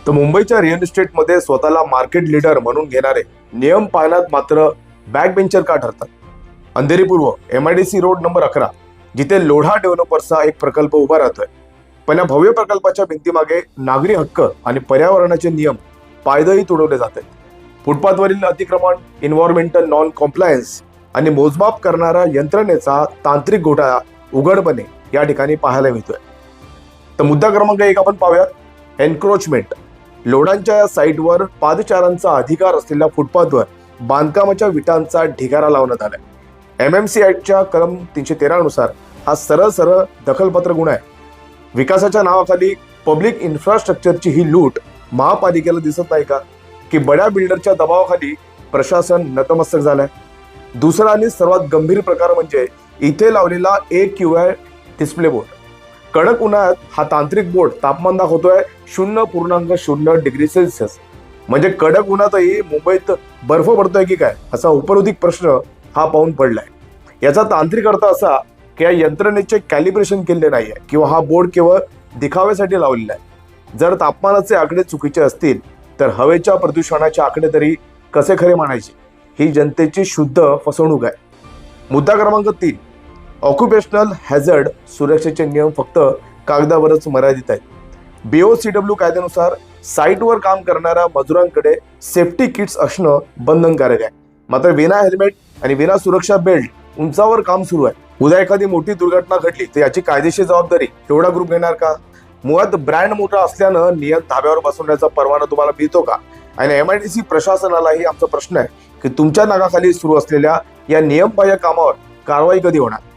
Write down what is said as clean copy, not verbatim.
तर मुंबईच्या रिअल इस्टेटमध्ये स्वतःला मार्केट लीडर म्हणून घेणारे नियम पाळण्यात मात्र बॅक बेंचर का ठरतात? अंधेरी पूर्व MIDC रोड नंबर 11 जिथे लोढा डेव्हलपर्सचा एक प्रकल्प उभा राहतोय, पण या भव्य प्रकल्पाच्या भिंतीमागे नागरी हक्क आणि पर्यावरणाचे नियम पायदळी तुडवले जात आहेत. फुटपाथवरील अतिक्रमण, एन्व्हायरमेंटल नॉन कॉम्प्लायन्स आणि मोजमाप करणाऱ्या यंत्रणेचा तांत्रिक घोटाळा उघडपणे या ठिकाणी पाहायला मिळतोय. तर मुद्दा क्रमांक 1 आपण पाहूयात. एन्क्रोचमेंट. लोढांच्या या साईटवर पादचारांचा अधिकार असलेल्या फुटपाथवर बांधकामाच्या विटांचा ढिगारा लावण्यात आलाय. MMC ऍक्टच्या कलम 313 नुसार हा सरळ दखलपात्र गुन्हा आहे. विकासाच्या नावाखाली पब्लिक इन्फ्रास्ट्रक्चरची ही लूट महापालिकेला दिसत नाही का, की बड्या बिल्डरच्या दबावाखाली प्रशासन नतमस्तक झालंय? दुसरा आणि सर्वात गंभीर प्रकार म्हणजे इथे लावलेला AQI डिस्प्ले बोर्ड. कडक उन्हाळ्यात हा तांत्रिक बोर्ड तापमान दाखवतोय 0.0 डिग्री सेल्सिअस. म्हणजे कडक उन्हातही मुंबईत बर्फ पडतोय की काय, असा उपरोधिक प्रश्न हा पाहून पडलाय. याचा तांत्रिक अर्थ असा की या यंत्रणेचे कॅलिब्रेशन केले नाहीये किंवा हा बोर्ड केवळ दिखाव्यासाठी लावलेला आहे. जर तापमानाचे आकडे चुकीचे असतील तर हवेच्या प्रदूषणाचे आकडे तरी कसे खरे मानायचे? ही जनतेची शुद्ध फसवणूक आहे. मुद्दा क्रमांक 3. ऑक्युपेशनल हॅझर्ड सुरक्षेचे नियम फक्त कागदावरच मर्यादित आहेत. BOCW कायद्यानुसार साईटवर काम करणाऱ्या मजुरांकडे सेफ्टी किट्स असणं बंधनकारक आहे. मात्र विना हेल्मेट आणि विना सुरक्षा बेल्ट उंचावर काम सुरू आहे. उद्या एखादी मोठी दुर्घटना घडली तर याची कायदेशीर जबाबदारी तेवढा ग्रुप घेणार का? मुळात ब्रँड मोठा असल्यानं नियम धाब्यावर बसवण्याचा परवाना तुम्हाला मिळतो का? आणि MIDC प्रशासनालाही आमचा प्रश्न आहे की तुमच्या नाकाखाली सुरू असलेल्या या नियमबाह्य कामावर कारवाई कधी होणार?